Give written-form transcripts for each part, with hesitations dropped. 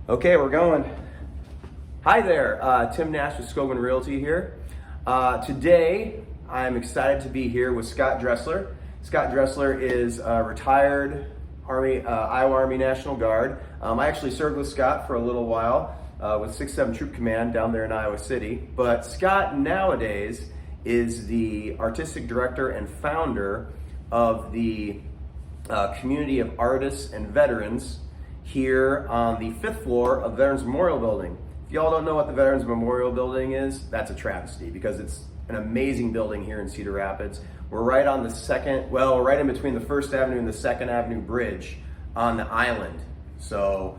Okay, we're going. Hi there, Tim Nash with Scogan Realty here. Today, I'm excited to be here with Scott Dressler. Scott Dressler is a retired Iowa Army National Guard. I actually served with Scott for a little while with 6th/7th Troop Command down there in Iowa City. But Scott nowadays is the artistic director and founder of the community of artists and veterans here on the 5th floor of Veterans Memorial Building. If y'all don't know what the Veterans Memorial Building is, that's a travesty because it's an amazing building here in Cedar Rapids. We're right on the right in between the 1st Avenue and the 2nd Avenue bridge on the island. So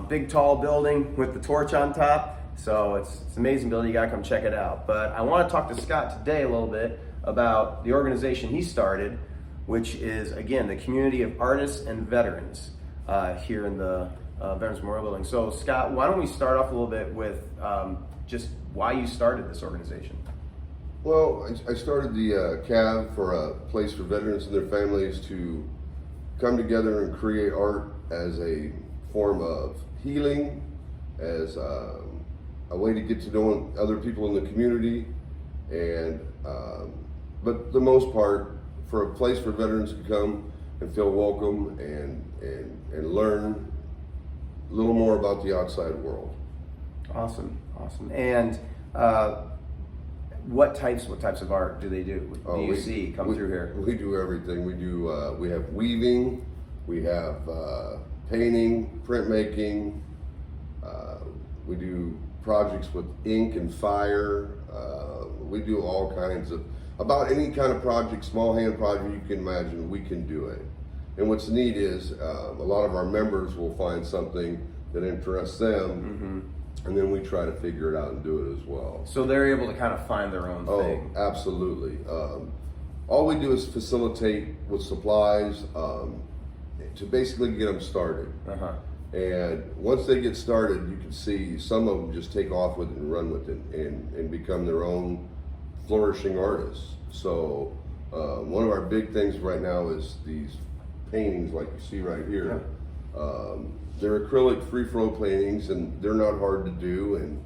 big tall building with the torch on top. So it's an amazing building, you gotta come check it out. But I wanna talk to Scott today a little bit about the organization he started, which is, again, the community of artists and veterans here in the Veterans Memorial Building. So Scott, why don't we start off a little bit with just why you started this organization? Well, I started the CAV for a place for veterans and their families to come together and create art as a form of healing, as a way to get to know other people in the community, and but the most part, for a place for veterans to come and feel welcome and learn a little more about the outside world. Awesome. And what types of art do they do? Do you see come through here? We do everything. We do. We have weaving. We have painting, printmaking. We do projects with ink and fire. We do all kinds of, about any kind of project, small hand project you can imagine, we can do it. And what's neat is a lot of our members will find something that interests them, and then we try to figure it out and do it as well. So they're able to kind of find their own thing. Oh, absolutely. All we do is facilitate with supplies to basically get them started. And once they get started, you can see some of them just take off with it and run with it and become their own flourishing artists. So one of our big things right now is these paintings like you see right here. They're acrylic free-flow paintings, and they're not hard to do, and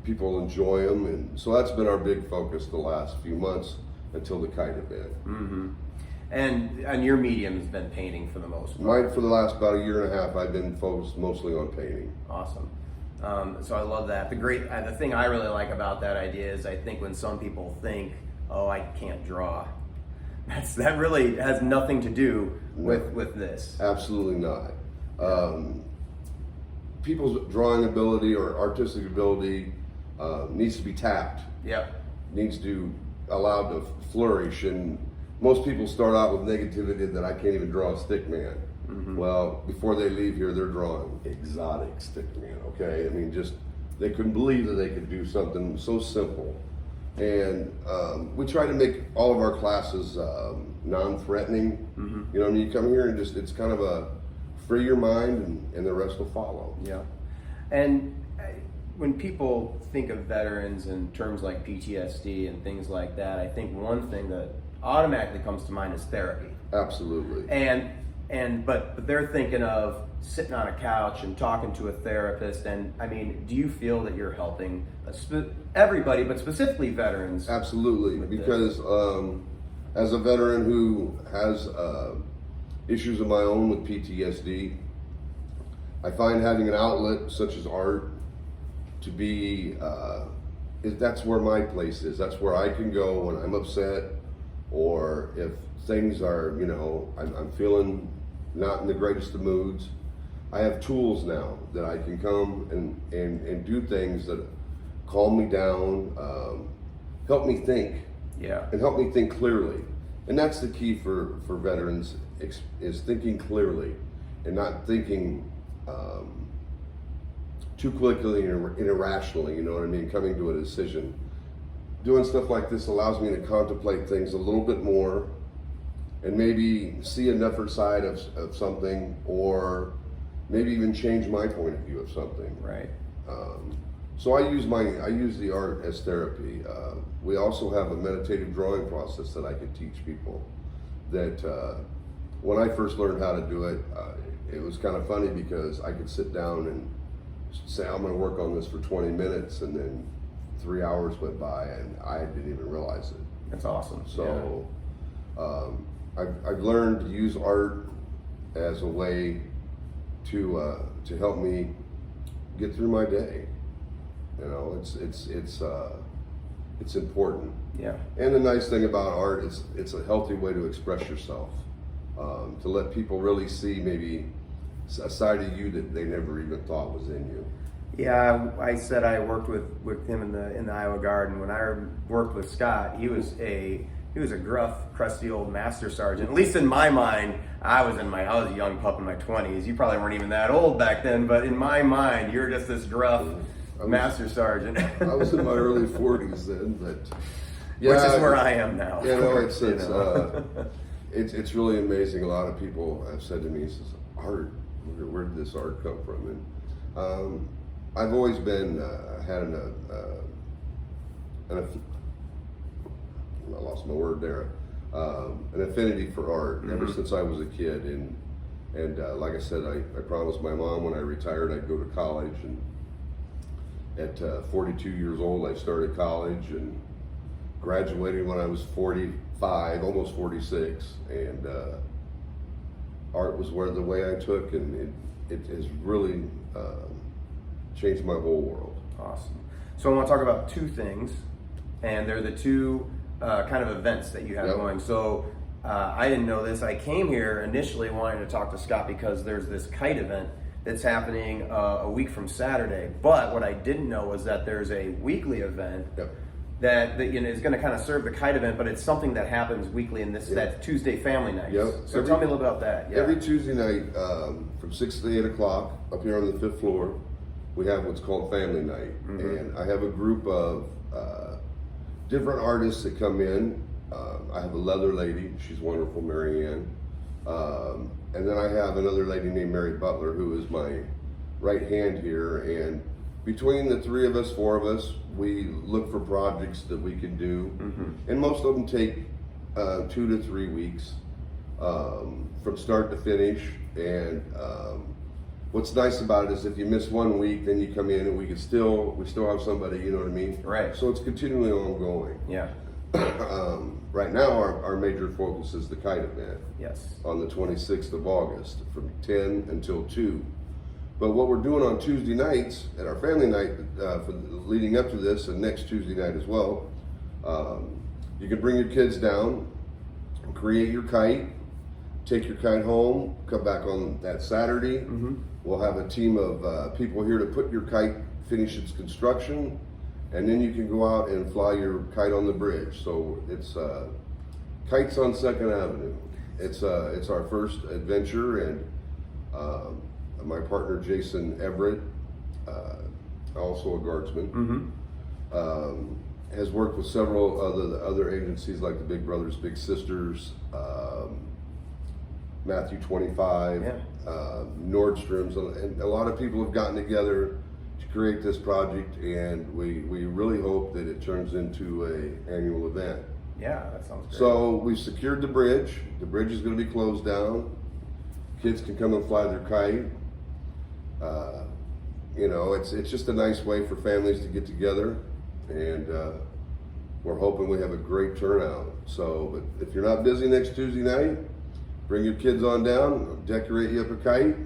people enjoy them, and so that's been our big focus the last few months until the kite event. And your medium has been painting for the most part. Mine, for the last about a year and a half, I've been focused mostly on painting. Awesome. So I love that. The thing I really like about that idea is I think when some people think, oh, I can't draw, that really has nothing to do with this. Absolutely not. People's drawing ability or artistic ability needs to be tapped. Needs to allowed to flourish, and most people start out with negativity that I can't even draw a stick man. Well, before they leave here, they're drawing exotic stick man, okay? I mean, just, they couldn't believe that they could do something so simple. And we try to make all of our classes non-threatening. You know, I mean, you come here and just, it's kind of a free your mind and the rest will follow. And when people think of veterans in terms like PTSD and things like that, I think one thing that automatically comes to mind is therapy. Absolutely. But they're thinking of sitting on a couch and talking to a therapist. And I mean, do you feel that you're helping everybody, but specifically veterans? Absolutely, because as a veteran who has issues of my own with PTSD, I find having an outlet such as art to be, that's where my place is. That's where I can go when I'm upset, or if things are, you know, I'm feeling not in the greatest of moods. I have tools now that I can come and do things that calm me down, help me think, and help me think clearly. And that's the key for veterans, is thinking clearly and not thinking too quickly and irrationally, you know what I mean, coming to a decision. Doing stuff like this allows me to contemplate things a little bit more and maybe see a different side of something, or maybe even change my point of view of something. Right. So I use the art as therapy. We also have a meditative drawing process that I can teach people that when I first learned how to do it, it was kind of funny because I could sit down and say I'm going to work on this for 20 minutes, and then 3 hours went by and I didn't even realize it. That's awesome. So I've learned to use art as a way to help me get through my day. You know, it's important. Yeah. And the nice thing about art is it's a healthy way to express yourself, to let people really see maybe a side of you that they never even thought was in you. Yeah, I said I worked with him in the Iowa Guard, and when I worked with Scott, he was a gruff, crusty old master sergeant. At least in my mind, I was a young pup in my 20s. You probably weren't even that old back then, but in my mind, you're just this gruff master sergeant. I was in my early 40s then, but yeah, which is where I am now. You know, it's really amazing. A lot of people have said to me, "Says art, where did this art come from?" And I've always been had I lost my word there. An affinity for art ever since I was a kid, and like I said, I promised my mom when I retired I'd go to college, and at 42 years old I started college and graduated when I was 45, almost 46, and art was the way I took, and it has really changed my whole world. Awesome. So I want to talk about two things, and they're the two kind of events that you have going. So I didn't know this. I came here initially wanting to talk to Scott because there's this kite event that's happening a week from Saturday. But what I didn't know was that there's a weekly event that is going to kind of serve the kite event, but it's something that happens weekly in that Tuesday family night. So tell me a little bit about that. Every Tuesday night from 6 to 8 o'clock up here on the 5th floor, we have what's called family night. And I have a group of different artists that come in. I have a leather lady, she's wonderful, Mary Ann. And then I have another lady named Mary Butler, who is my right hand here. And between the three of us, four of us, we look for projects that we can do. And most of them take 2 to 3 weeks from start to finish. And what's nice about it is if you miss 1 week, then you come in and we still have somebody, you know what I mean? Right. So it's continually ongoing. Yeah. Right now, our major focus is the kite event. Yes. On the 26th of August from 10 until 2. But what we're doing on Tuesday nights at our family night, leading up to this, and next Tuesday night as well, you can bring your kids down, create your kite, take your kite home, come back on that Saturday. We'll have a team of people here to put your kite, finish its construction, and then you can go out and fly your kite on the bridge. So it's Kites on 2nd Avenue. It's our first adventure, and my partner Jason Everett, also a guardsman, has worked with several other agencies like the Big Brothers Big Sisters, Matthew 25, Nordstrom's, and a lot of people have gotten together to create this project, and we really hope that it turns into an annual event. Yeah, that sounds great. So we've secured the bridge. The bridge is going to be closed down. Kids can come and fly their kite. You know, it's just a nice way for families to get together, and we're hoping we have a great turnout. So, but if you're not busy next Tuesday night, bring your kids on down, I'll decorate you up a kite,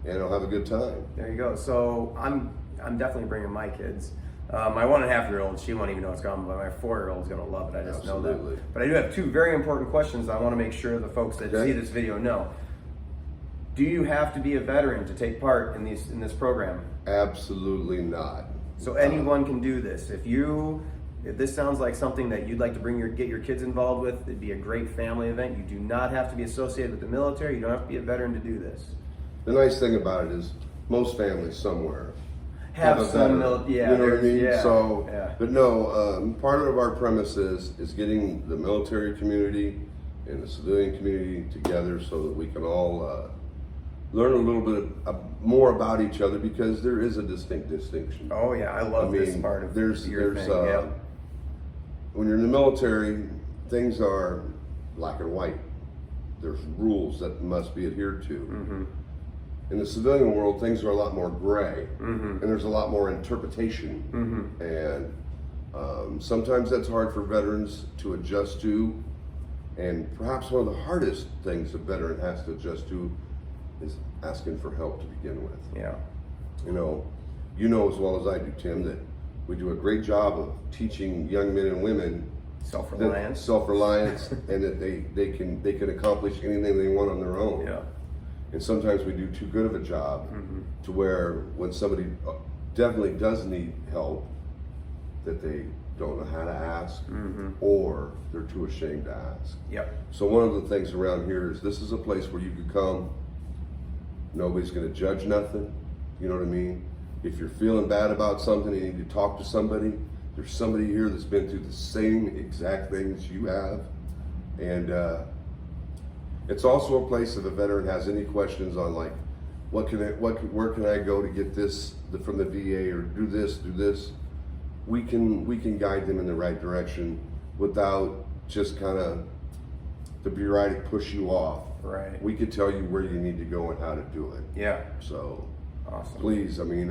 and I'll have a good time. There you go. So I'm definitely bringing my kids. My 1.5-year-old, she won't even know it's coming, but my 4-year-old's going to love it. I just know that. But I do have two very important questions I want to make sure the folks that see this video know. Do you have to be a veteran to take part in this program? Absolutely not. So anyone can do this. If this sounds like something that you'd like to get your kids involved with, it'd be a great family event. You do not have to be associated with the military. You don't have to be a veteran to do this. The nice thing about it is most families somewhere have some military. You know what I mean? Yeah. But no, part of our premise is getting the military community and the civilian community together so that we can all learn a little bit more about each other, because there is a distinction. Oh yeah, I love this part of your thing. When you're in the military, things are black and white. There's rules that must be adhered to. In the civilian world, things are a lot more gray, and there's a lot more interpretation, and sometimes that's hard for veterans to adjust to. And perhaps one of the hardest things a veteran has to adjust to is asking for help to begin with. Yeah. You know as well as I do, Tim, that we do a great job of teaching young men and women Self-reliance. self-reliance, and that they can accomplish anything they want on their own. Yeah. And sometimes we do too good of a job to where when somebody definitely does need help, that they don't know how to ask, or they're too ashamed to ask. Yep. So one of the things around here is this is a place where you can come. Nobody's going to judge nothing. You know what I mean? If you're feeling bad about something and you need to talk to somebody, there's somebody here that's been through the same exact things you have. And it's also a place if a veteran has any questions on like, where can I go to get this from the VA, or do this? We can guide them in the right direction without just kind of the bureaucratic push you off. Right. We could tell you where you need to go and how to do it. Yeah. So Awesome. please, I mean,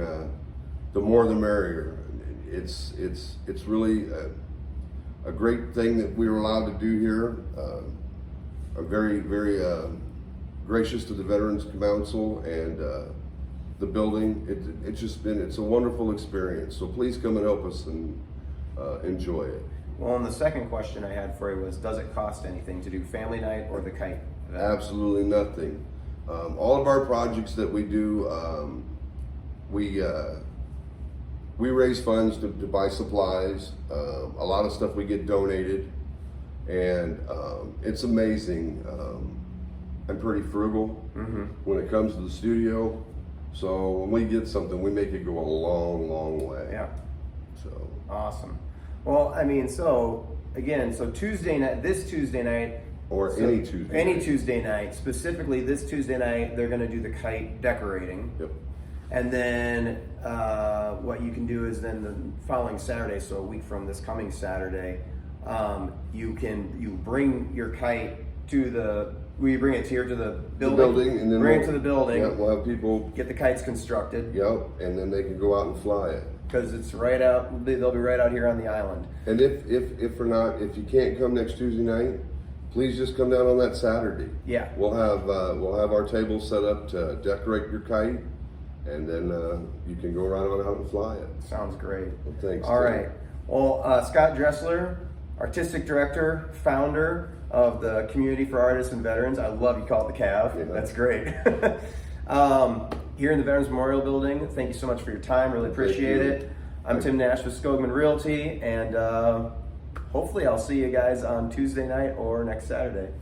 the more the merrier. It's really a great thing that we were allowed to do here. I'm very gracious to the Veterans Council and the building. It's a wonderful experience. So please come and help us and enjoy it. Well, and the second question I had for you was, does it cost anything to do family night or the kite event? Absolutely nothing. All of our projects that we do, we raise funds to buy supplies. A lot of stuff we get donated, and it's amazing. I'm pretty frugal when it comes to the studio, so when we get something, we make it go a long way. Yeah. So Awesome. Well, I mean, so Tuesday night, this Tuesday night, or any Tuesday. Any night. Tuesday night, specifically this Tuesday night, they're going to do the kite decorating. Yep. And then what you can do is then the following Saturday, so a week from this coming Saturday, you bring your kite to we bring it here to the building. And then bring it to the building. Yeah, we'll have people. Get the kites constructed. Yep, and then they can go out and fly it. Because it's right out. They'll be right out here on the island. And if you can't come next Tuesday night, please just come down on that Saturday. Yeah. We'll have our table set up to decorate your kite, and then you can go right on out and fly it. Sounds great. Well, thanks. All Tim. right. Well, Scott Dressler, Artistic Director, founder of the Community for Artists and Veterans. I love you call it the CAV. Yeah. That's great. Here in the Veterans Memorial Building, thank you so much for your time. Really appreciate it. I'm Tim Nash with Skogman Realty, and hopefully I'll see you guys on Tuesday night or next Saturday.